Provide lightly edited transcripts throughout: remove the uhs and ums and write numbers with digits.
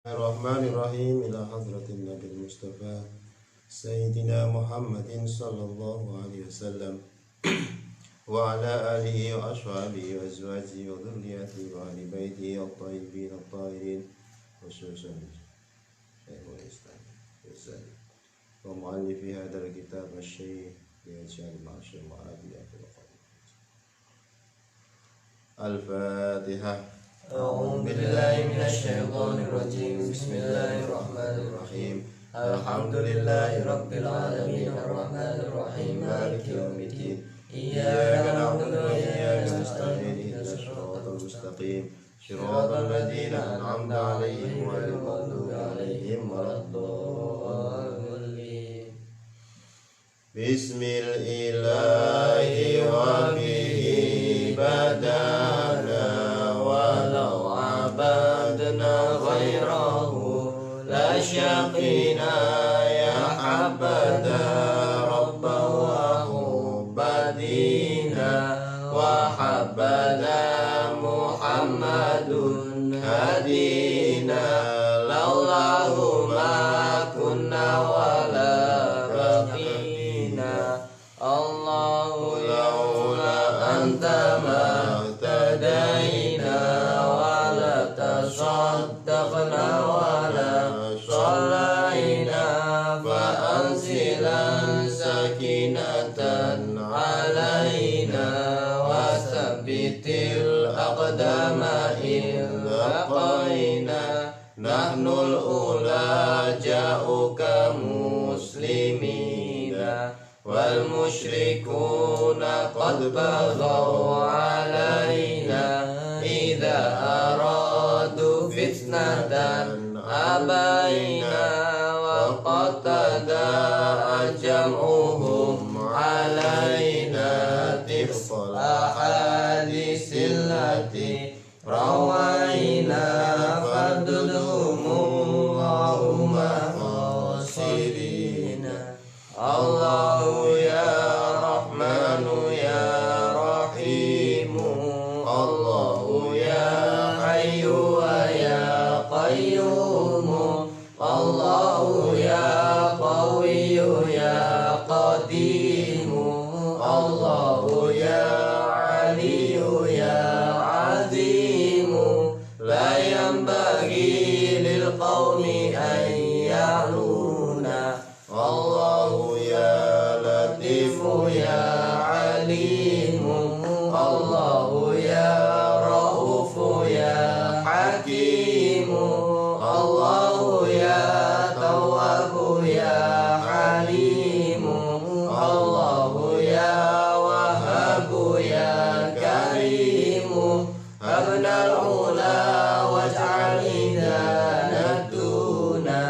Bismillahirrahmanirrahim. Ila hadratin Nabi Mustafa Sayyidina Muhammadin sallallahu alaihi wasallam wa ala alihi wa ashabihi wa azwajihi wa dhurriyyatihi wa ahli baitihi at-tayyibin at-tahirin khususan Syekhul Islam wa muallifi hadzal kitab asy-Syaikh Yahya Ma'syar Ma'abiyah Al-Fatihah. أعوذ بالله من الشيطان الرجيم بسم الله الرحمن الرحيم الحمد لله رب العالمين الرحمن الرحيم مالك يوم الدين إياك نعبد وإياك نستعين اهدنا الصراط المستقيم صراط الذين أنعمت عليهم غير المغضوب عليهم ولا الضالين بسم الإله وبه بدانا ولو عبدنا غيره لشقينا يا حبذا ربا وعبدينا وحبذا محمد هدينا لولاه ما كنا ولا بقينا الله لولا أنت ما اهتدينا ولا تصدقنا ولا صلينا فأنزلا سكينة علينا وثبت الأقدام إذ لقينا نحن الأولى جاءوك مسلمين والمشركون قد بغوا علينا إذا أرادوا فتنة أبينا وقد تداعى جمعهم علينا تلك الأحاديث التي روينا فرددهم اللهم خاسرين الله يا رحمن يا رحيم الله يا حي ويا قيوم الله يا قوي يا قديم الله يا علي يا عظيم لا ينبغي للقوم أن يعلونا الله يا لطيف يا عليم الله يا رؤوف يا حكيم الله يا تواب يا حليم الله يا وهاب يا كريم أبنى العلا واجعل إذانا دونا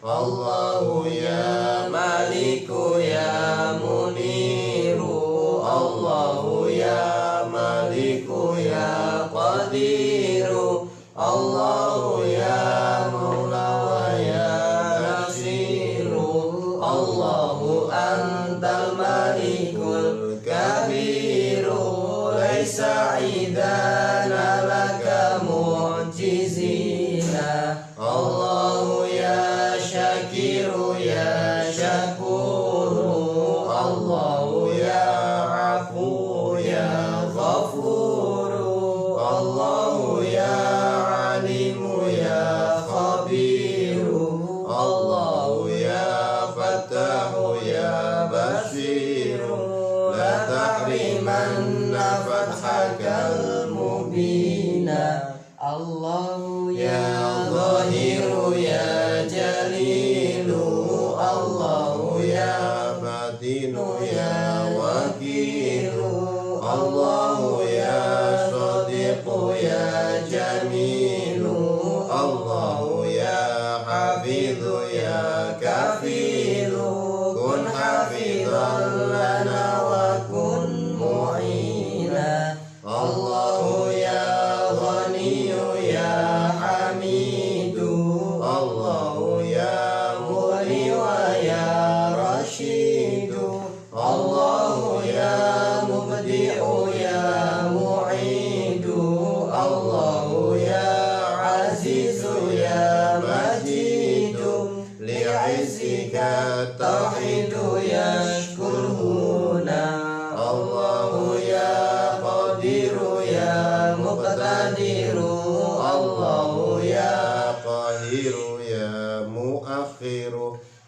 الله يا مالك يا منير الله يا مالك يا قدير الله يا مولى ويا نصير الله أنت الملك الكبير ليس عيدانا لك معجزين الله يا شاكر يا شكور الله يا عفو يا غفور الله يا عليم يا خبير الله يا فتاح يا بشير لا تحرمن فتحك المبين الله يا ظاهر يا جليل الله يا باطن يا وكيل الله يا صديق يا جميل الله يا حفيظ يا كفيل كن حفيظا لنا وكن معينا الله يا غني يا حميد الله يا مغني ويا رشيد الله يا مبدع يا معيد الله يا عزيز يا مجيد التوحيد يشكرهنا الله يا قدير يا مقتدر الله يا قاهر يا مؤخر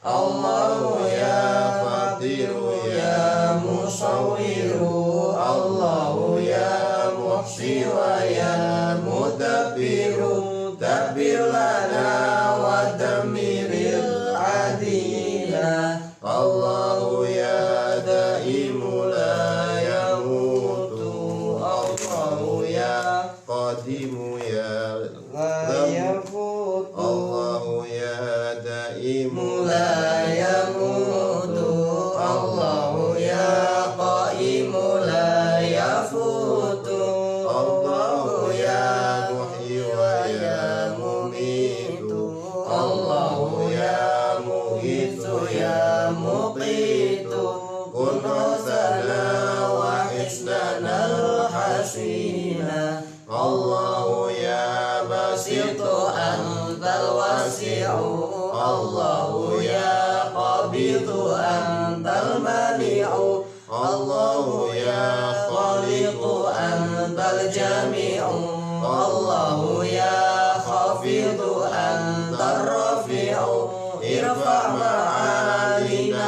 الله يا فاطر يا مصور الله يا محصي ويا مدبر دبر لنا ودمر العديل الله يا دائم لا يموت الله يا قادم يا لا يفوت الله يا دائم لا يموت الله يا قائم لا يفوت الله يا محيي ويا مميت الله يا مغيث يا مقيت كن غوثنا وحسننا الحسين الله يا باسط أنت الواسع الله يا قابض أنت المانع الله يا خالق أنت الجميع الله يا خافض أنت الرفيع ارفع معالينا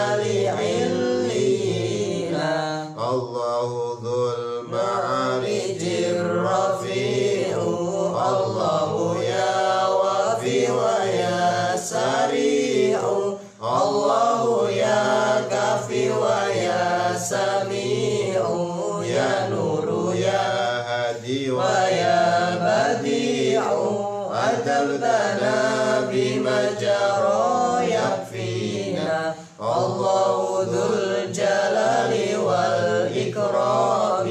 لعليين الله ذو المعارج الرفيع الله يا وافي ويا سريع الله يا كافي ويا سميع يا نور يا هادي ويا بديع أتمتنا بما جرى يكفينا الله ذو الجلال والإكرام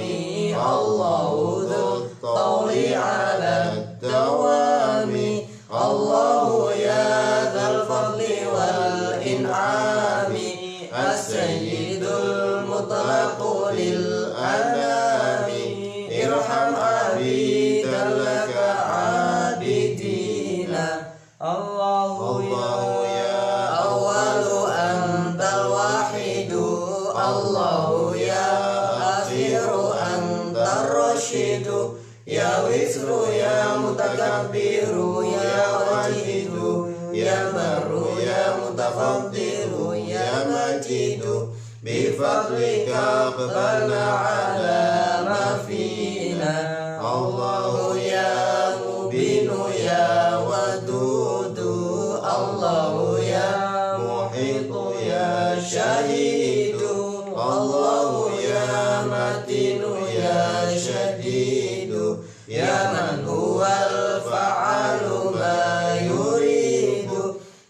الله ذو الطول على الدوام الله يا ذا الفضل والإنعام السيد المطلق للأنام ارحم عبيدا لك عابدين الله يا أول أنت الواحد الله يا آخر أنت الرشيد يا وزر يا متكبر يا واجد يا بر يا متفضل يا مجيد بفضلك اقبلنا على ما فينا الله يا مبين يا ودود الله يا محيط يا شهيد الله يا متين يا شديد يا من هو الفعال ما يريد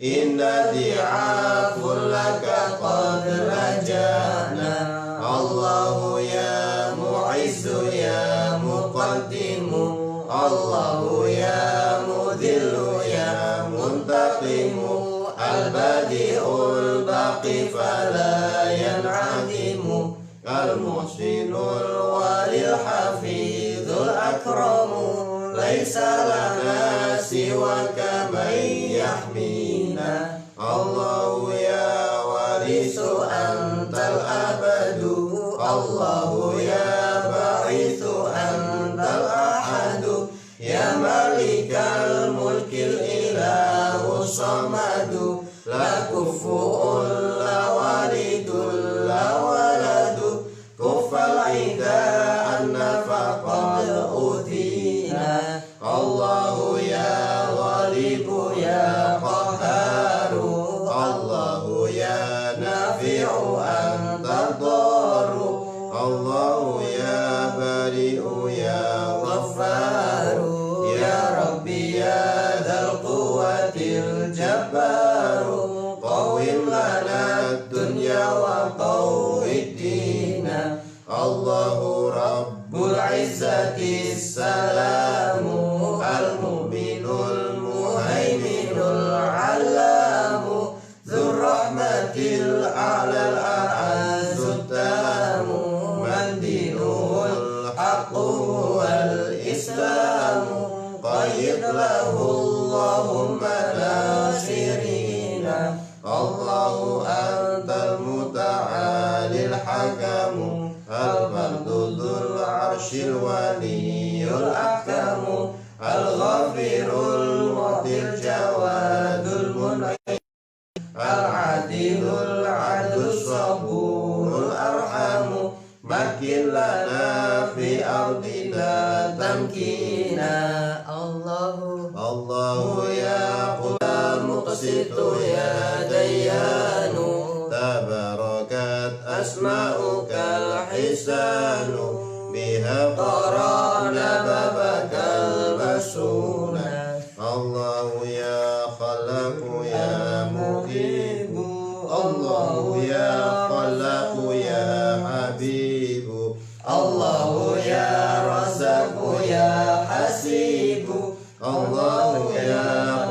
إن ضعاف لك قد رجعنا الله يا معز يا مقدم الله يا مذل يا منتقم البديع الباقي فلا ينعدم المحسن الوالي الحفيظ الأكرم ليس لنا سواك من يحمينا الله يا وارث أنت الأبد الله يا باعث أنت الأحد يا مالك الملك الإله الصمد لا كفؤ لا والد لا ولد كف العداء أن فقد أوذينا الله يا غالب يا قهار الله يا نافع أنت الضار الله يا بريء يا غفار يا ربي يا ذا القوة الجبار قوم لنا الدنيا وقوم الدين الله رب العزة السلام المؤمن المهيمن العلام ذو الرحمة الأعلى الأعز التام من دينه الحق هو الإسلام قيد له اللهم لا شريك jawadul mun'im al-adilul adlus saburul arhamu makin lana fi ardina tamkina. Allahu ya Qudam muqsitu ya Dayyanu tabarakat asma'ukal hisanu biha qarana babakal basuna. Allahu ya Khalaqu ya Muhibu Allahu ya Khalaqu ya Habibu Allahu ya Razzaqu ya Hasibu Allahu ya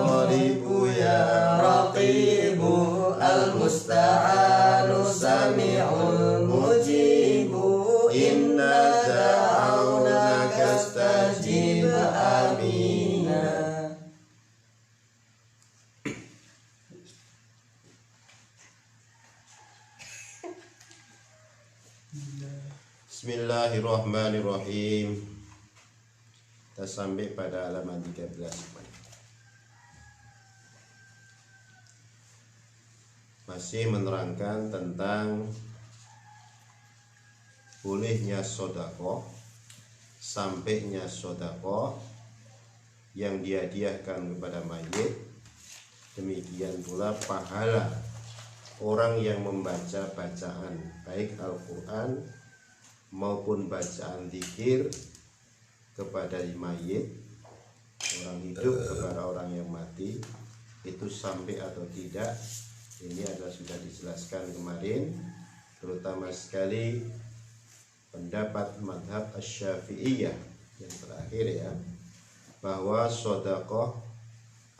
Qaribu ya Raqibu al-musta'anu sami'ul mujibu inna da'awnaka astajib amina. Bismillahirrahmanirrahim. Kita sampai pada halaman 13. Masih menerangkan tentang bolehnya sedekah, sampainya sedekah yang dihadiahkan kepada mayit. Demikian pula pahala orang yang membaca bacaan baik Al-Quran maupun bacaan zikir kepada mayit, orang hidup kepada orang yang mati, itu sampai atau tidak, ini adalah sudah dijelaskan kemarin, terutama sekali pendapat madhab Asy-Syafi'iyah yang terakhir ya, bahwa sedekah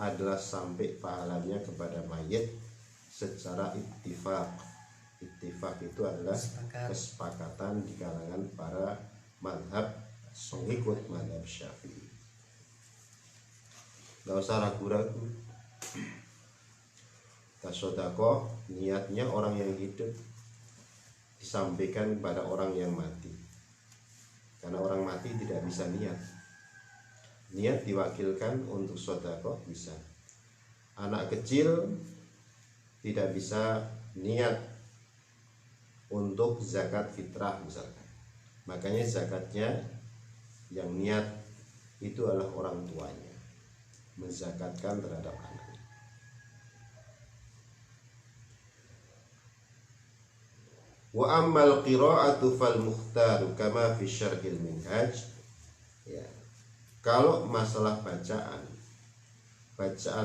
adalah sampai pahalanya kepada mayit secara ittifaq. Ittifaq itu adalah kesepakatan di kalangan para madhab pengikut madhab Syafi'i. Gak usah ragu-ragu. Sedekah niatnya orang yang hidup disampaikan kepada orang yang mati. Karena orang mati tidak bisa niat. Niat diwakilkan untuk sedekah bisa. Anak kecil tidak bisa niat untuk zakat fitrah misalkan. Makanya zakatnya yang niat itu adalah orang tuanya, menzakatkan terhadap anaknya. Wa ammal qira'atu fal mukhtaru kama fi syarhil minhaj. Ya. Kalau masalah bacaan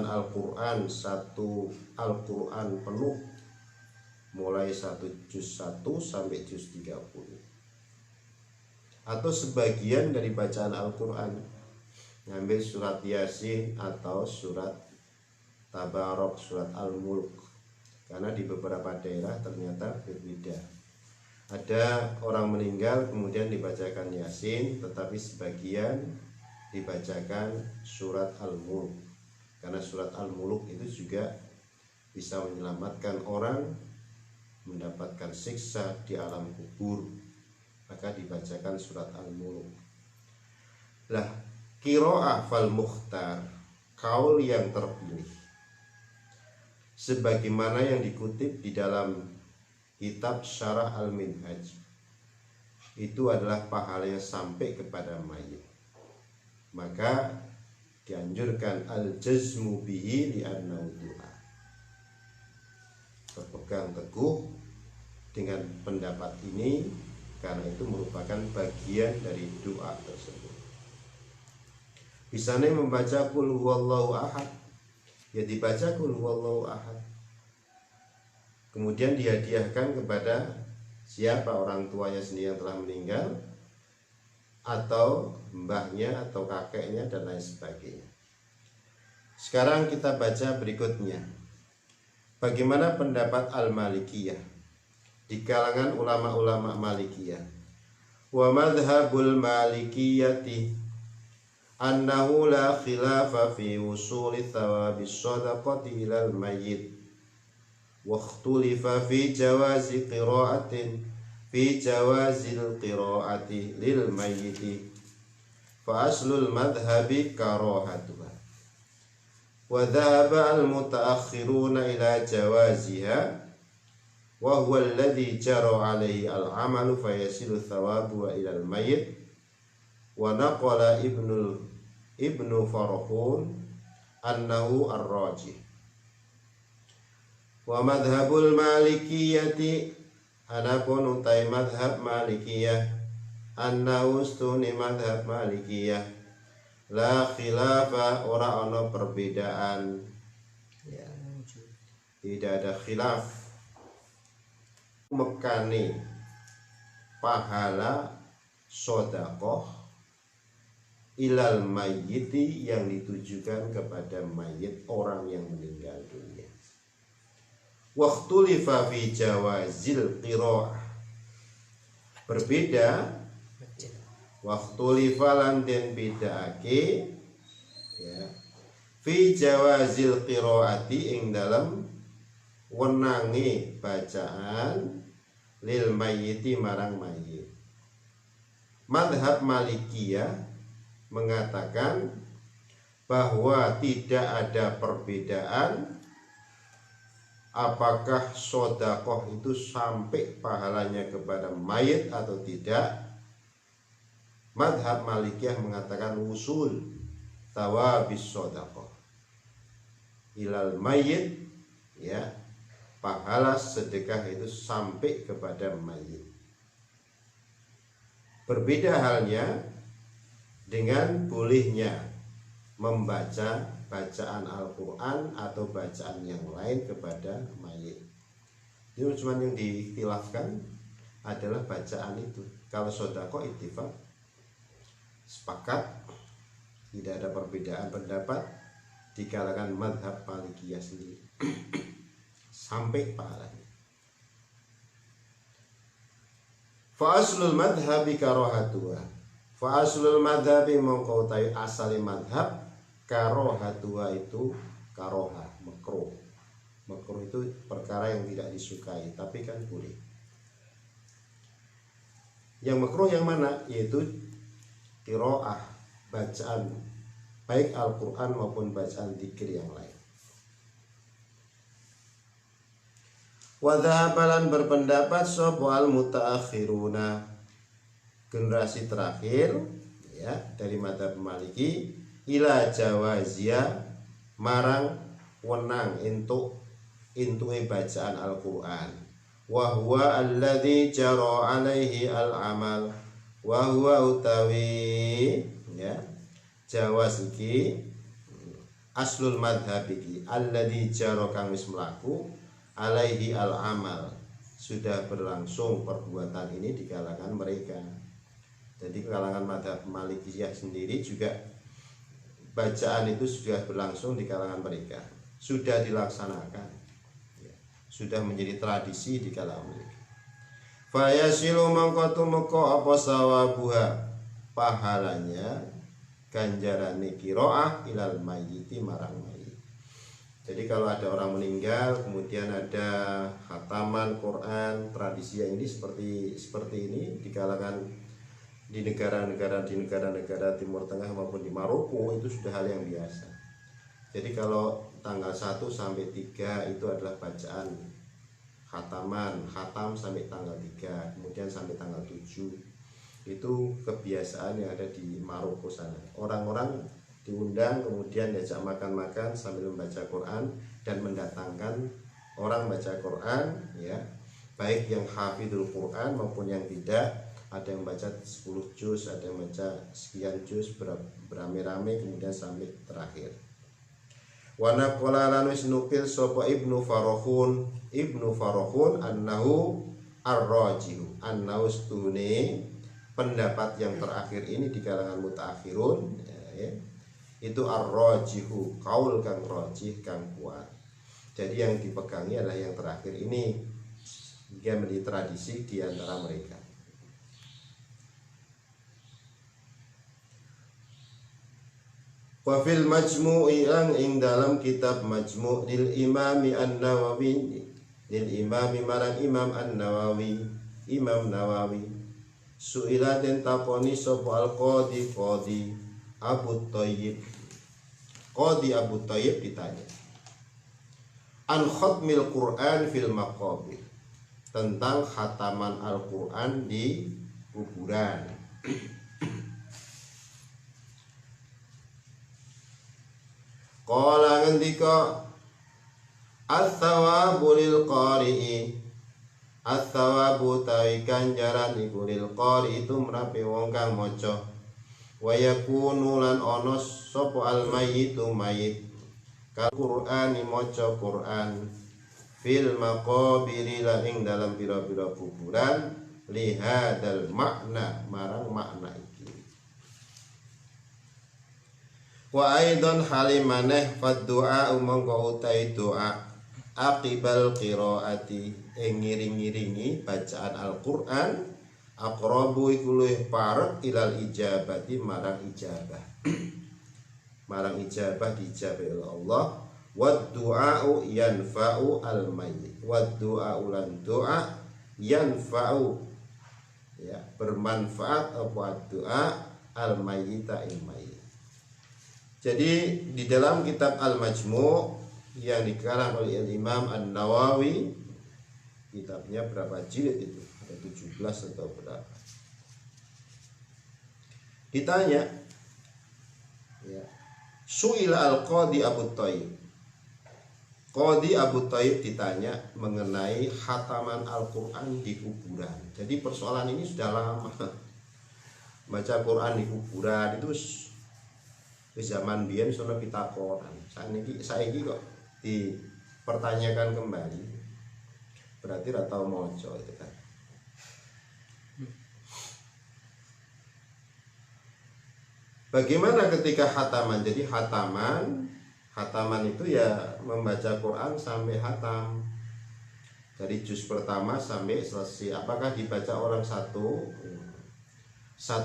Al-Quran, satu Al-Quran penuh mulai juz 1 sampai juz 30, atau sebagian dari bacaan Al-Quran, ngambil surat Yasin atau surat Tabarok, surat Al-Mulk, karena di beberapa daerah ternyata berbeda. Ada orang meninggal kemudian dibacakan Yasin, tetapi sebagian dibacakan surat Al-Mulk, karena surat Al-Mulk itu juga bisa menyelamatkan orang mendapatkan siksa di alam kubur, maka dibacakan surat Al-Mulk. Lah, qiraah fal mukhtar, kaul yang terpilih, sebagaimana yang dikutip di dalam kitab Syarah Al-Minhaj, itu adalah pahalanya sampai kepada mayit. Maka dianjurkan al-jazmu bihi li'annahu du'a, berpegang teguh dengan pendapat ini karena itu merupakan bagian dari doa tersebut. Bisanya membaca qul huwallahu ahad, ya dibaca qul huwallahu ahad, kemudian dihadiahkan kepada siapa, orang tuanya sendiri yang telah meninggal, atau mbahnya atau kakeknya dan lain sebagainya. Sekarang kita baca berikutnya. Bagaimana pendapat Al-Malikiyah di kalangan ulama-ulama Malikiyah? Wa madhhabul Malikiyati annahu la khilafa fi wusuli thawabi shadaqati ilal mayyit wa ikhtulifa fi jawazi qira'atin fi jawazil qira'ati lil mayyiti fa aslul madhhabi karahatuha. Wa dhahaba al-mutaakhiruna ila jawaziha wa huwa alladhi jara alaihi al-amalu fayasilu thawabu ila al-mayyit. Wa naqala ibnu Farahun annahu ar-rajih. Wa madhabul malikiyati adapun utai madhab malikiyah annahu stuni madhab malikiyah la khilafa ora ono perbedaan, tidak ada khilaf mekani pahala sodakoh ilal mayyiti yang ditujukan kepada mayit orang yang meninggal dunia. Waktulifa fi jawazil qira'ah, berbeda waktulifa lan den bedaake ya fi jawazil qira'ati ing dalam wenange bacaan lil mayyiti marang mayit. Madhab Malikiyah mengatakan bahwa tidak ada perbedaan apakah sodakoh itu sampai pahalanya kepada mayit atau tidak. Madhab Malikiyah mengatakan usul tawabis sodakoh ilal mayit, ya, pahala sedekah itu sampai kepada mayit. Berbeda halnya dengan bolehnya membaca bacaan Al-Quran atau bacaan yang lain kepada mayit. Ini cuma yang dikhilafkan adalah bacaan itu. Kalau sodako ittifaq, sepakat, tidak ada perbedaan pendapat di kalangan madhab Malikiyah sendiri sampai pahalanya. Fa aslul madhabi karohatuha, fa aslul madhabi mongkau tayu asali madhab karohatuha itu karoha, makruh. Makruh itu perkara yang tidak disukai, tapi kan boleh. Yang makruh yang mana? Yaitu qiraah, bacaan baik Al-Quran maupun bacaan dzikir yang lain. Wadhabalan berpendapat soal mutaakhiruna, generasi terakhir ya dari madhab Maliki, ila jawazia marang wenang entuk bacaan Al-Quran. Wa huwa alladzi jara alaihi al-amal, wa huwa utawi ya jawaz iki aslul madhab iki alladzi jara kang wis mlaku alaihi al-amal, sudah berlangsung perbuatan ini di kalangan mereka. Jadi kalangan madhab Malikiyah sendiri juga bacaan itu sudah berlangsung di kalangan mereka, sudah dilaksanakan ya, sudah menjadi tradisi di kalangan mereka. Fayasilu mangkotu meko apa sawabuha, pahalanya ganjarane qiraah ilal mayyiti marang mayit. Jadi kalau ada orang meninggal kemudian ada khataman Quran, tradisi yang ini seperti ini di kalangan di negara-negara Timur Tengah maupun di Maroko, itu sudah hal yang biasa. Jadi kalau tanggal 1 sampai 3 itu adalah bacaan khatam sampai tanggal 3, kemudian sampai tanggal 7. Itu kebiasaan yang ada di Maroko sana. Orang-orang diundang kemudian diajak makan-makan sambil membaca Quran dan mendatangkan orang baca Quran ya, baik yang hafidul Quran maupun yang tidak. Ada yang baca 10 juz, ada yang baca sekian juz beramai-ramai kemudian sampai terakhir. Wa naqala lan wis nukil sapa Ibnu Farahun annahu ar-rajihu, annahu stune pendapat yang terakhir ini di kalangan mutaakhirun ya, itu ar-rajihu, kaul kang rajih kang kuat. Jadi yang dipegangi adalah yang terakhir ini, dia menjadi tradisi di antara mereka. Wa fil majmu'i lang ing dalam kitab Majmu' lil Imami An-Nawawi, lil Imami marang Imam An-Nawawi, Imam Nawawi, suila den takoni sapa al-qadi Abu Thayyib, Qadhi Abu Thayyib ditanya an khatmil Quran fil maqabir, tentang khataman Al-Quran di kuburan. Qala ngendika as-sawabu lil qari'i, as-sawabu tawi ganjaran iku lil qari itu mrape wong kang maca, wa yakunu lan ana sapa al-mayyitu mayit kal Qur'ani maca Qur'an fil maqabiri la ing dalam pira-pira kuburan li hadal makna marang makna iki. Wa aidan halimaneh fad du'a mongko utai doa aqibal qiraati ing ngiring-ngiringi bacaan Al-Qur'an aqrabu iku luwih parek ilal ijabati marang ijabah marang ijabah dijabah oleh Allah. Wad du'a'u yanfa'u al mayyit, wad du'a'u lan doa yanfa'u ya bermanfaat apa doa al mayyita ing mayyit. Jadi di dalam kitab Al-Majmu' yang dikarang oleh Imam An-Nawawi, kitabnya berapa jilid itu? Ada 17 atau berapa? Ditanya ya, Su'ila al-Qadhi Abu Thayyib. Qadhi Abu Thayyib ditanya mengenai khataman Al-Quran di kuburan. Jadi persoalan ini sudah lama. Baca Quran di kuburan itu ke zaman biyen sono pitakonan. Saiki kok dipertanyakan kembali. Berarti ra tau maca itu kan. Bagaimana ketika khataman? Jadi khataman itu ya membaca Quran sampai khatam, dari juz pertama sampai selesai. Apakah dibaca orang satu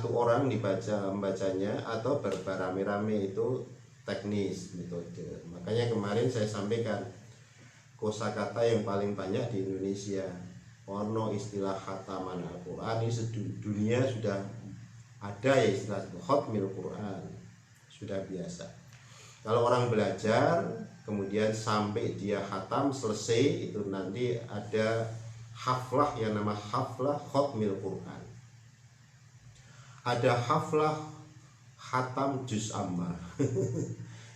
orang membacanya atau berrame-rame, itu teknis metode. Makanya kemarin saya sampaikan kosakata yang paling banyak di Indonesia ono istilah khataman Al-Quran. Ini sedunia sudah ada ya istilah khatmil Quran, sudah biasa. Kalau orang belajar kemudian sampai dia khatam selesai, itu nanti ada haflah yang nama haflah khatmil Quran. Ada haflah khatam juz amma.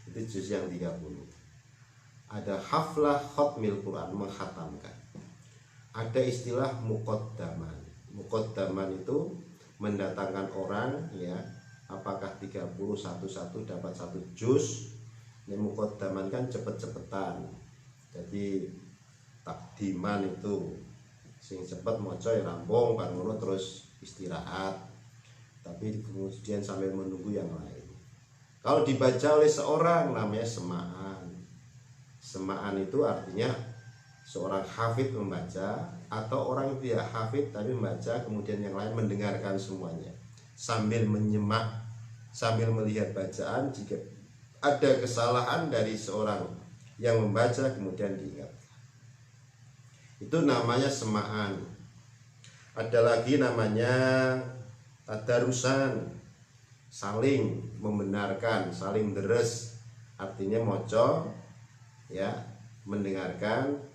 Itu juz yang 30. Ada haflah khatmil Quran, menghatamkan. Ada istilah muqaddaman. Muqaddaman itu mendatangkan orang ya, apakah 30 satu dapat satu juz. Ini muqaddaman kan cepet-cepetan. Jadi takdiman itu sing cepet maca ya rampung kan ngono terus istirahat. Tapi kemudian sambil menunggu yang lain. Kalau dibaca oleh seorang namanya semaan. Semaan itu artinya seorang hafid membaca, atau orang yang tidak hafid tapi membaca kemudian yang lain mendengarkan semuanya sambil menyimak, sambil melihat bacaan. Jika ada kesalahan dari seorang yang membaca kemudian diingat, itu namanya semaan. Ada lagi namanya tadarusan, saling membenarkan, saling deres, artinya moco ya, mendengarkan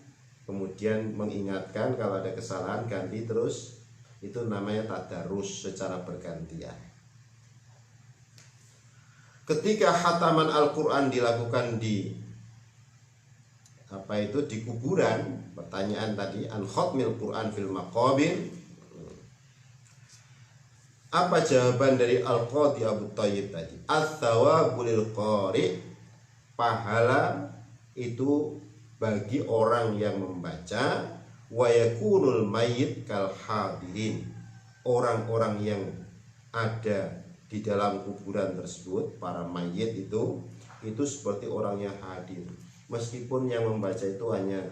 kemudian mengingatkan kalau ada kesalahan ganti terus, itu namanya tadarus secara bergantian. Ketika khataman Al-Quran dilakukan di di kuburan, pertanyaan tadi an khatmil Quran fil maqabir, apa jawaban dari Al-Qadhi Abu Thayyib tadi? As-sawabu lil qari, pahala itu bagi orang yang membaca, wa yakunul mayyit kal hadirin, orang-orang yang ada di dalam kuburan tersebut, para mayit itu seperti orang yang hadir. Meskipun yang membaca itu hanya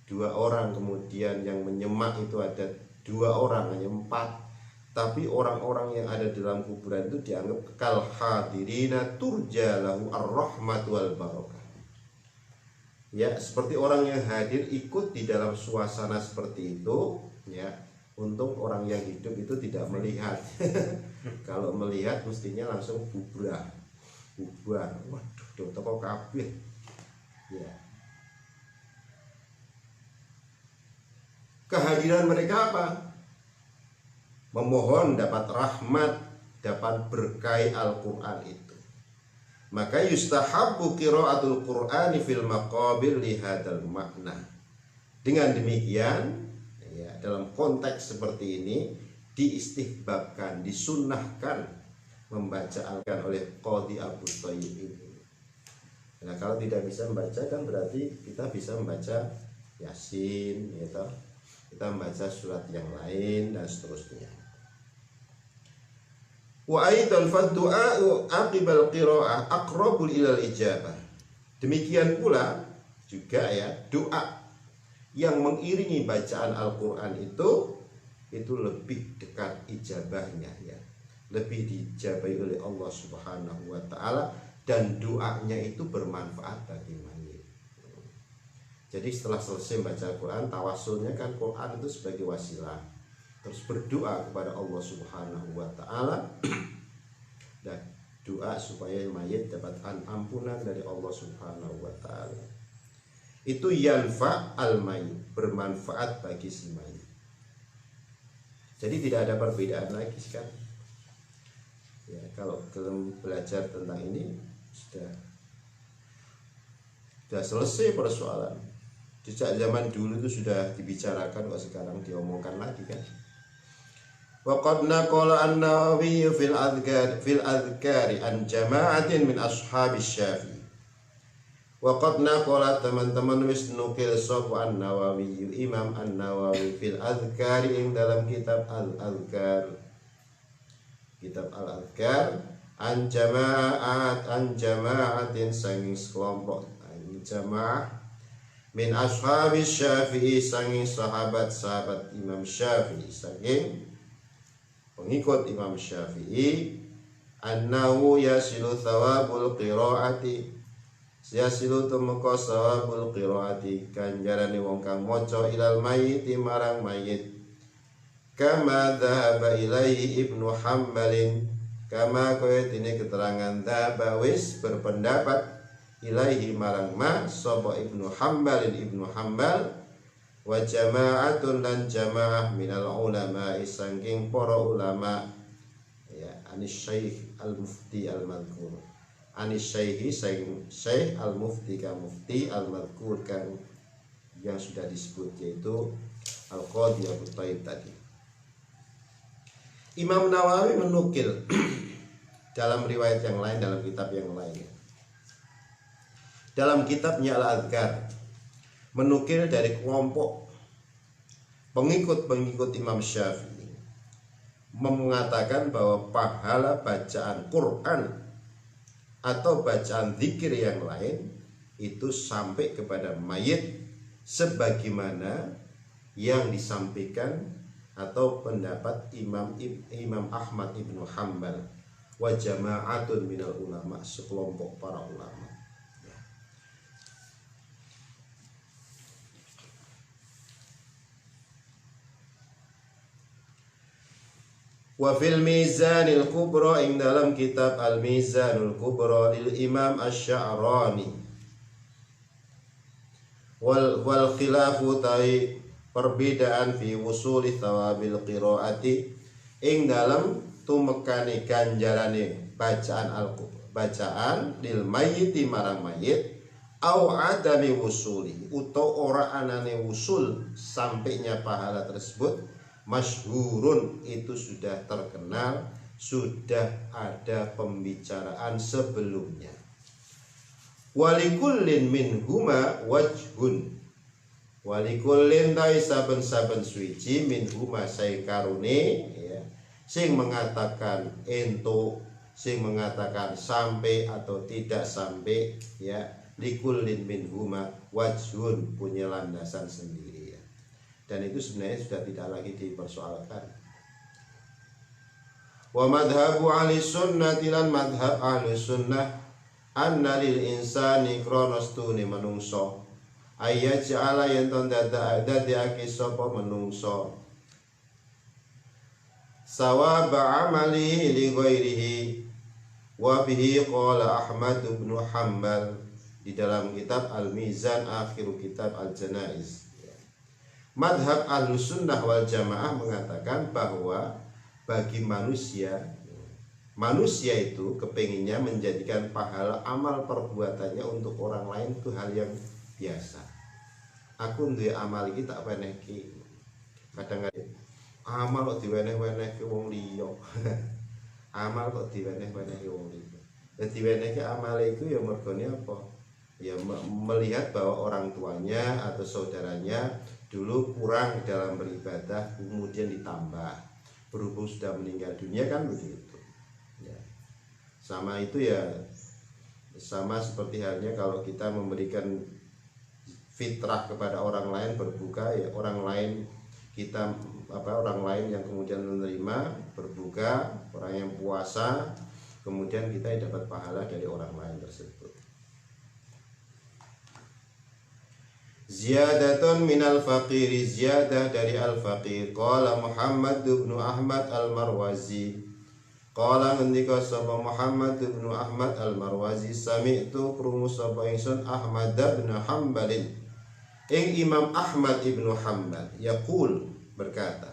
2 orang, kemudian yang menyemak itu ada 2 orang, hanya 4, tapi orang-orang yang ada dalam kuburan itu dianggap kal hadirina turja lahu ar-rahmatu wal barakah. Ya, seperti orang yang hadir ikut di dalam suasana seperti itu ya. Untung orang yang hidup itu tidak melihat. Kalau melihat mestinya langsung bubrah. bubar. Waduh, do teko kabeh. Ya. Kehadiran mereka apa? Memohon dapat rahmat, dapat berkah Al-Qur'an itu. Maka yustahabbu qiraatul Qur'ani fil maqabir li hadzal makna. Dengan demikian, ya, dalam konteks seperti ini diistihbabkan, disunnahkan membaca Al-Qur'an oleh Qadhi Abu Thayyib ini. Nah, kalau tidak bisa membaca kan berarti kita bisa membaca Yasin, gitu. Kita membaca surat yang lain dan seterusnya. Wa aidan fad-du'a'u aqibal qira'ah aqrabul ilal ijabah. Demikian pula juga ya, doa yang mengiringi bacaan Al-Qur'an itu lebih dekat ijabahnya ya. Lebih dijabahi oleh Allah Subhanahu wa taala dan doanya itu bermanfaat bagi mayit. Jadi setelah selesai baca Al-Quran, tawassulnya kan Quran itu sebagai wasilah. Terus berdoa kepada Allah Subhanahu wa taala dan doa supaya mayit dapat ampunan dari Allah Subhanahu wa taala. Itu yanfa al-mayit, bermanfaat bagi si mayit. Jadi tidak ada perbedaan lagi kan. Ya, kalau belajar tentang ini sudah selesai persoalan. Sejak zaman dulu itu sudah dibicarakan, kok sekarang diomongkan lagi kan. Wa qad naqala an-Nawawi fil adhkari an jama'atin min ashabis Syafi'i. Wa qad naqala teman-teman wis nukil sapa an-Nawawi, Imam An-Nawawi fil adhkari ing dalam kitab Al-Adhkar. Kitab Al-Adhkar an jama'atin sanging sekelompok jamaah min ashabis Syafi'i sanging sahabat-sahabat Imam Syafi'i, sanging pengikut Imam Syafi'i, annahu yasilu thawabul qiraati, yasilu tumeka thawabul qiraati, ganjarane wong kang maca ilal mayyit marang mayit, kama dhahaba ilaihi Ibnu Hambalin, kama kaya dene keterangan dhahaba wis berpendapat ilaihi marang ma sapa Ibnu Hambal wa jama'atun dan jamaah minal ulama sangking para ulama ya anis syekh al-mufti al-madhkur, anis syekhi syekh al-mufti ka mufti al-madhkur kan yang sudah disebut, yaitu Al-Qadhi Abu Thayyib tadi. Imam Nawawi menukil dalam riwayat yang lain, dalam kitab yang lain, dalam kitabnya Al-Adhkar, menukil dari kelompok pengikut Imam Syafi'i mengatakan bahwa pahala bacaan Quran atau bacaan zikir yang lain itu sampai kepada mayit sebagaimana yang disampaikan atau pendapat Imam Ahmad Ibnu Hanbal wa jama'atun minal ulama, sekelompok para ulama. Wa fil Mizanil Kubra, ing dalam kitab Al Mizanul Kubra lil Imam Asy-Sya'rani wal khilafu tai perbedaan fi wusuli thawabil qiraati ing dalam tumekane ganjarane bacaan lil mayyiti marang mayit au adami wusuli utawa ora anane wusul sampainya pahala tersebut, masyhurun itu sudah terkenal, sudah ada pembicaraan sebelumnya. Walikullin minhuma wajhun, walikullin tai saben-saben suci minhuma sai karune ya, sing mengatakan ento, sing mengatakan sampai atau tidak sampai ya, likullin minhuma wajhun, punya landasan sendiri. Dan itu sebenarnya sudah tidak lagi dipersoalkan. Wa madhabu ahli sunnati lan madhab ahli sunnah anna lil insani kronos tuni menungso ayat ja'ala yang dadiake sapa menungso sawaba amalihi li ghairihi Wa bihi qala Ahmad bin Hanbal di dalam kitab Al-Mizan akhir kitab Al-Janaiz. Madhab Ahlussunnah wal Jamaah mengatakan bahwa bagi manusia itu kepinginnya menjadikan pahala amal perbuatannya untuk orang lain itu hal yang biasa. Aku duwe amal iki tak wenehke. Kadang-kadang amal kok diweneh-wenehke wong liya. Amal kok diweneh-wenehke wong liya. Dadi diwenehke amal iku ya mergone apa? Ya melihat bahwa orang tuanya atau saudaranya dulu kurang dalam beribadah, kemudian ditambah berhubung sudah meninggal dunia, kan begitu ya. Sama itu ya, sama seperti halnya kalau kita memberikan fitrah kepada orang lain berbuka, ya orang lain yang kemudian menerima berbuka, orang yang puasa, kemudian kita dapat pahala dari orang lain tersebut. Ziyadatun minal faqiri, ziyadah dari al-faqir. Qala Muhammad bin Ahmad al-Marwazi, qala ngendika sapa Muhammad bin Ahmad al-Marwazi, sami'tu krungu sapa ingsun Ahmad bin Hanbalin ing Imam Ahmad ibn Hanbal yaqul berkata,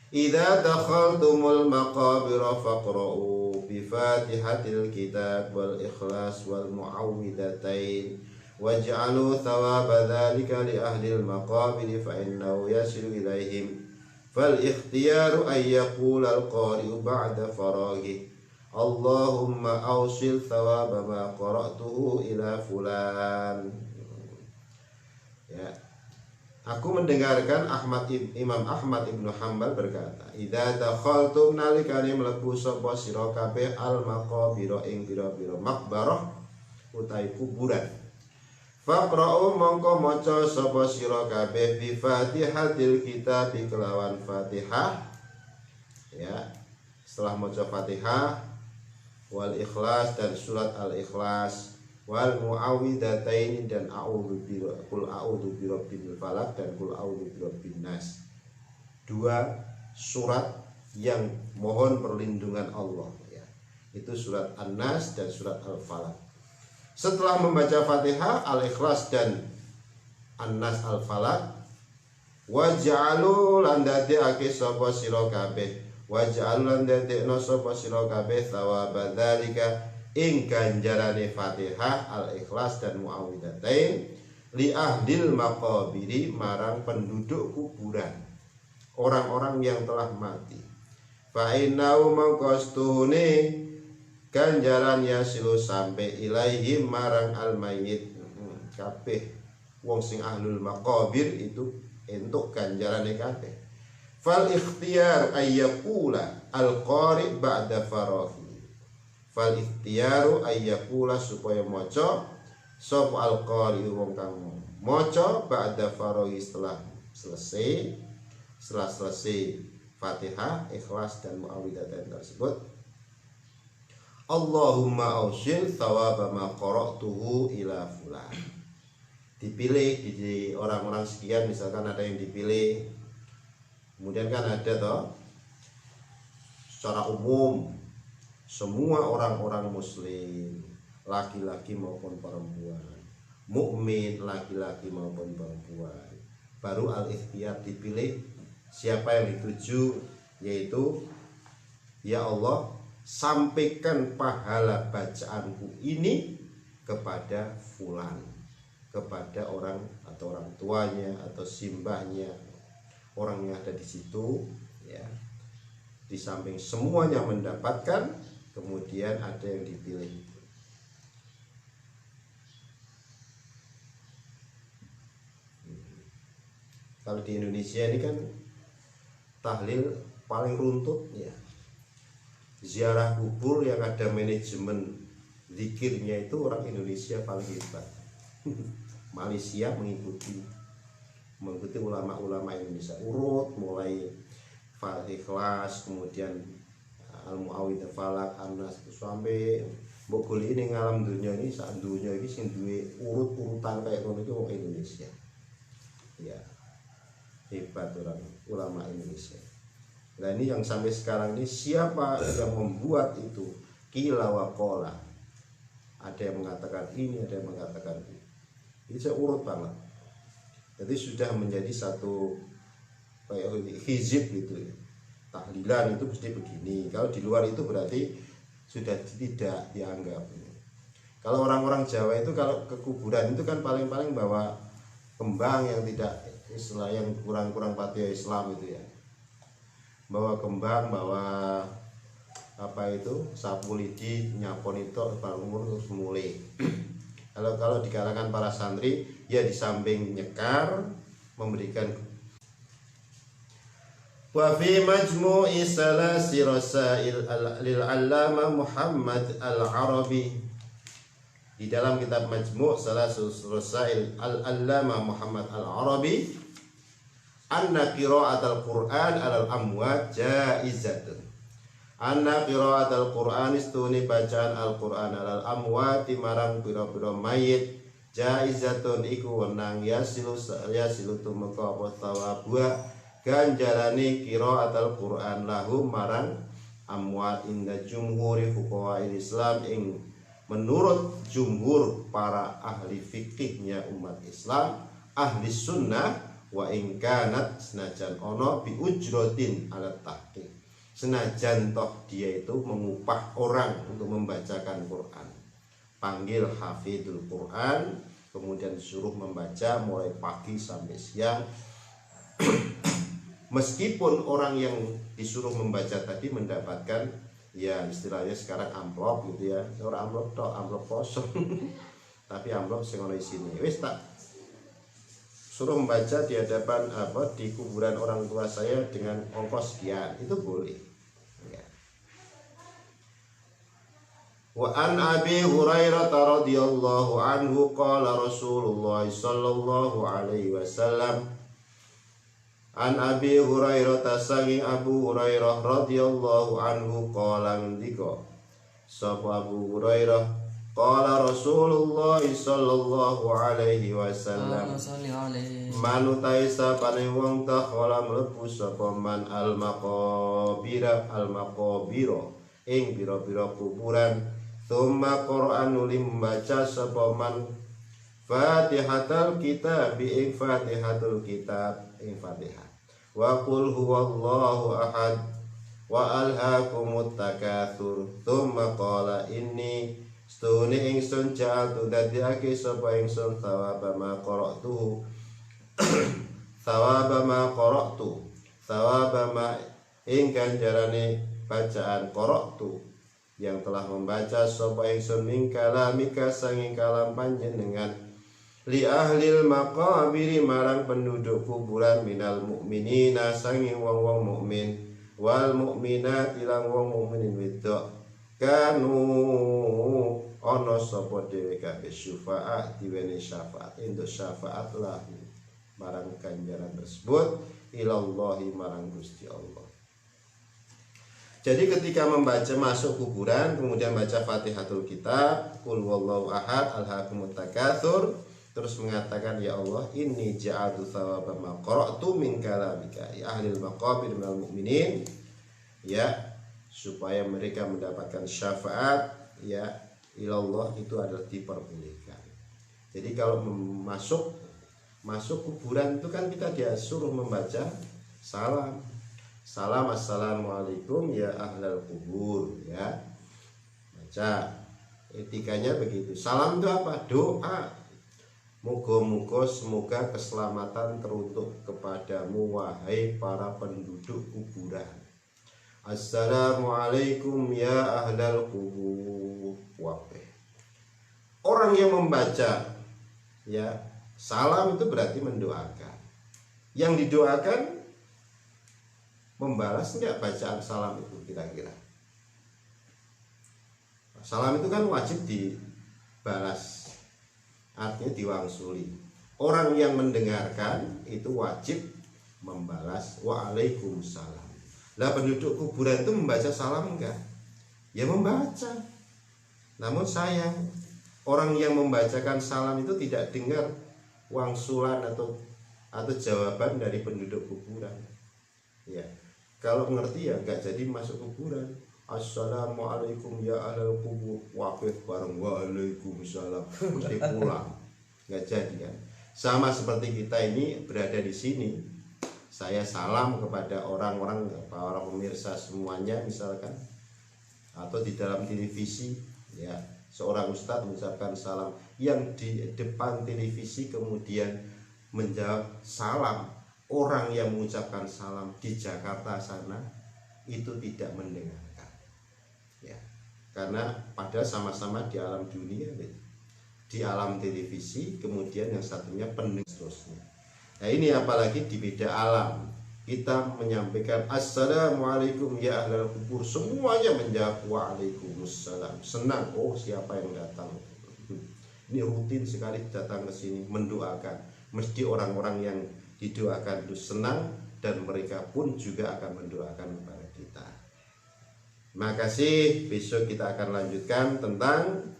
idza dakhaltumul maqabir faqra'u bi Fatihatil kitab wal ikhlas wal muawwidhatain waj'alu thawaba dzalika li ahlil maqabir fa innahu yasilu ilaihim fal ikhtiyaru ay yaqula al qari'u ba'da faraghi Allahumma awsil thawaba ma qara'tuhu ila fulan. Ya, aku mendengarkan Imam Ahmad ibnu Hanbal berkata, idza dakhaltum nalikane mlebu sapa sira kabeh al maqabir ing pira-pira makbarah utawi kuburan, faqra'u mongko maca sapa sira kabeh bi Fatihatil kitab kelawan Fatihah, ya, setelah maca Fatihah wal ikhlas dan surat al ikhlas wal muawwidhatain dan qul a'udzu birabbil falaq dan qul a'udzu birabbin nas, dua surat yang mohon perlindungan Allah, ya, itu surat An-Nas dan surat Al-Falaq. Setelah membaca Fatihah, Al-Ikhlas dan An-Nas, Al-Falaq, waj'alu lan dadekake sapa sira kabeh, waj'alu lan dadekno sapa sira kabeh thawaba dzalika ing ganjarane Fatihah, Al-Ikhlas dan Muawwidhatain li ahlil maqabiri marang penduduk kuburan, orang-orang yang telah mati. Fa innahu maqastune ganjaran yasilu sampai ilaihim marang al-mayyit, kabeh wong sing ahlul maqabir itu entuk ganjarane kabeh. Fal ikhtiyar ayyaqula al-qari ba'da faraghi, fal ikhtiyaru ayyaqula supaya maca sapa al-qari wong kang maca ba'da faraghi setelah selesai Fatihah, Ikhlas dan Muawwidhatain tersebut, Allahumma ausil thawaba ma qara'tuhu ila fulan. Dipilih di orang-orang sekian, misalkan ada yang dipilih, kemudian kan ada toh secara umum semua orang-orang muslim, laki-laki maupun perempuan, mukmin laki-laki maupun perempuan, baru al-ikhtiyar dipilih siapa yang dituju, yaitu ya Allah, sampaikan pahala bacaanku ini kepada fulan, kepada orang atau orang tuanya atau simbahnya, orang yang ada di situ, ya. Di samping semuanya mendapatkan, kemudian ada yang dipilih. Kalau di Indonesia ini kan tahlil paling runtut, ya, ziarah kubur yang ada manajemen zikirnya itu orang Indonesia paling hebat. Malaysia mengikuti ulama-ulama Indonesia, urut mulai Ikhlas, kemudian Al-Muawwidhatain, Falaq, An-Nas, sampai mbok goleki ning alam dunia ini, sak dunia iki sing duwe urut-urutan kayak ngono iki wong Indonesia. Ya, hebat orang ulama Indonesia. Nah ini yang sampai sekarang ini siapa yang membuat itu qila wa qala. Ada yang mengatakan ini, ada yang mengatakan ini. Ini saya urut banget. Jadi sudah menjadi satu kayak hizib gitu ya. Tahlilan itu mesti begini. Kalau di luar itu berarti sudah tidak dianggap. Kalau orang-orang Jawa itu kalau ke kuburan itu kan paling-paling bawa kembang yang tidak istilah yang kurang-kurang patuh Islam itu ya. Bawa kembang, bawa apa itu sapu lidi, nyapon itu bangun terus mulai. Kalau di kalangan para santri ya di samping nyekar memberikan. Wa fi majmu'i salasi rasail lil 'allama Muhammad al-Arabi, di dalam kitab Majmu' Salasi Rasail al-'allama Muhammad al-Arabi, anna qira'atul Qur'an 'alal amwat jaizatun. Anna qira'atul Qur'an istuni bacaan Al-Qur'an 'alal amwat marang pira-pira mayit jaizatun iku wenang yasilu tumeka apa thawabuha ganjarane qira'atul Qur'an lahum marang amwat inda jumhuri fuqaha Islam ing menurut jumhur para ahli fikihnya umat Islam ahli sunnah wa ing kanat senajan ono bi ujrotin alat tahqiq, senajan toh dia itu mengupah orang untuk membacakan Quran, panggil hafidul Quran, kemudian disuruh membaca mulai pagi sampai siang. Meskipun orang yang disuruh membaca tadi mendapatkan ya istilahnya sekarang amplop gitu ya, orang amplop toh amplop kosong tapi amplop sing ono isine wis tak suruh membaca di hadapan di kuburan orang tua saya dengan ongkos sekian, itu boleh ya. Wa an Abi Hurairah radhiyallahu anhu qala Rasulullah sallallahu alaihi wasallam, an Abi Hurairah tasanging Abu Hurairah radhiyallahu anhu qala ngendika sapa Abu Hurairah qala Rasulullah sallallahu alaihi wasallam, manutai sapane wong takhala mlebu sapa man al maqabira ing pira-pira kuburan, tsumma Qur'an nulim baca sapa man Fatihatul kitab ing Fatihatul kitab ing Fatihah, wa qul huwallahu ahad wa alhaakumut takatsur, tsumma qala inni stune ingsun ja'altu dadiake sapa ingsun thawaba ma qara'tu thawaba ma ing ganjarane bacaan qara'tu yang telah membaca sapa ingsun min kalamika sanging kalam panjenengan li ahlil maqabiri marang penduduk kuburan minal mukminina sanging wong-wong mukmin wal mukminat ilang wong mukminin wedok kanu ono sapa dhewe kabeh syufaat diweni syafaat untuk syafaat lahu marang ganjaran tersebut ilallahi marang Gusti Allah. Jadi ketika membaca masuk kuburan kemudian baca Fatihatul Kitab, qul huwallahu ahad, alhaakumut takatsur, terus mengatakan ya Allah inni ja'altu thawaba ma qara'tu min kalamika ya ahlil maqabir minal mu'minin, ya supaya mereka mendapatkan syafaat ya ilallah, itu adalah diperbolehkan. Jadi kalau masuk kuburan itu kan kita disuruh membaca salam assalamualaikum ya ahlal kubur, ya baca, etikanya begitu. Salam itu apa? Doa. Moga-moga semoga keselamatan teruntuk kepadamu wahai para penduduk kuburan. Assalamualaikum ya ahlal kubur. Wabeh. Orang yang membaca ya salam itu berarti mendoakan. Yang didoakan membalas enggak bacaan salam itu kira-kira? Salam itu kan wajib dibalas, artinya diwangsuli. Orang yang mendengarkan itu wajib membalas waalaikumsalam. Lah penduduk kuburan itu membaca salam enggak? Ya membaca. Namun sayang, orang yang membacakan salam itu tidak dengar wangsulan atau jawaban dari penduduk kuburan. Ya, kalau mengerti ya enggak jadi masuk kuburan. Assalamualaikum ya ahlal kubur, wakif bareng waalaikumsalam, mesti pulang, nggak jadi kan. Sama seperti kita ini berada di sini, saya salam kepada orang-orang, para pemirsa semuanya misalkan, atau di dalam televisi ya, seorang ustadz mengucapkan salam, yang di depan televisi kemudian menjawab salam, orang yang mengucapkan salam di Jakarta sana itu tidak mendengarkan ya, karena pada sama-sama di alam dunia, di alam televisi, kemudian yang satunya pendengar terusnya. Nah ini apalagi di beda alam, kita menyampaikan assalamualaikum ya ahlal kubur, semuanya menjawab waalaikumsalam, senang, oh siapa yang datang, ini rutin sekali datang ke sini mendoakan, mesti orang-orang yang didoakan itu senang, dan mereka pun juga akan mendoakan kepada kita. Makasih, besok kita akan lanjutkan tentang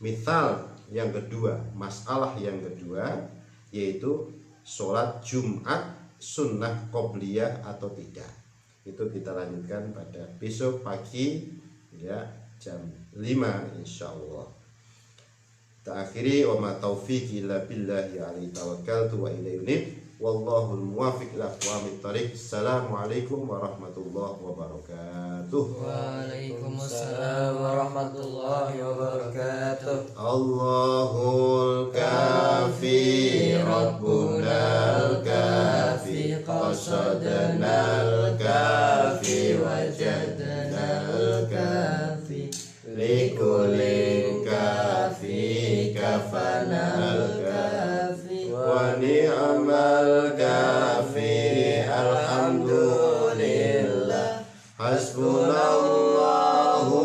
misal yang kedua, masalah yang kedua, yaitu sholat Jumat sunnah qobliyah atau tidak. Itu kita lanjutkan pada besok pagi ya, jam 5 insyaallah. Akhiri wa ma taufiqi illa billahi alaihi tawakkaltu wa ilaihi unib. Wallahul muwaffiq ila aqwamit thoriq. Assalamualaikum warahmatullahi wabarakatuh. Waalaikumsalam warahmatullahi wabarakatuh. Allahul kafi Rabbunal kafi qasadnal kafi wajadnal kafi likulli kafi kafanal kafi wa ni'mal kafi alhamdulillah hasbunallahu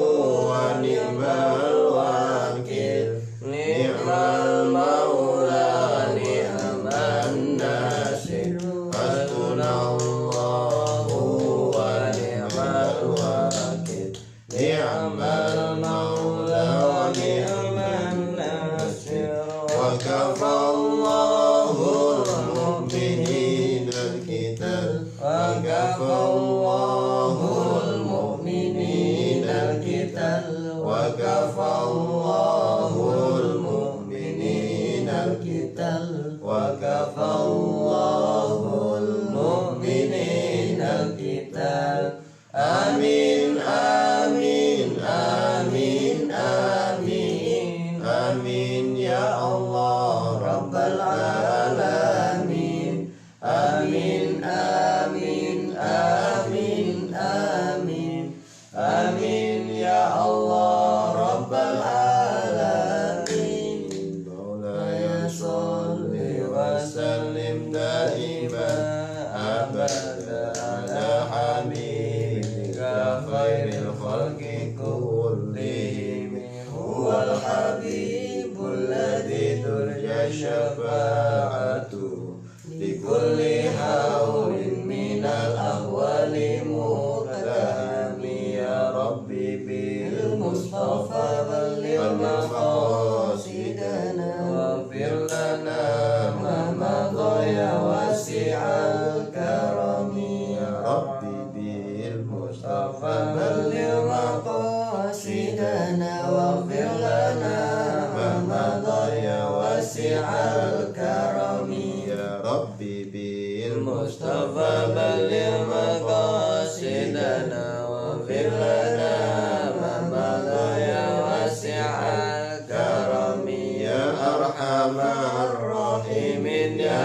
wa ni'mal wakil ni'mal maula ni'man nasir hasbunallahu wa ni'mal wakil ni'mal maula wa ni'man nasir wa kafallahu al-mu'minin al-qital wa kafallahu al-mu'minin al-qital wa kafallahu al-mu'minin al-qital wa kafallahu al-mu'minin al-qital. Amin amin amin amin amin ya Allah rabbal alamin. Amin amin amin amin amin ya Allah rabbal alamin. Maulaya sholli wa sallim daiman abada ala habibika khairil khalqi kullihim huwal habibul ladzi turja syafa'atu bi kulli haulin minal ahwali muqtahami. Ya Rabbi bil Mustafa balligh maqasidana waghfir lana ma madha ya wasi'al karami. Ya Rabbi bil Mustafa balligh maqasidana waghfir lana ma madha ya wasi'al karami. Ya Rabbi bil Mustafa balligh maqasidana waghfir lana ma madha ya wasi'al karami. Ya arhamar rahimin ya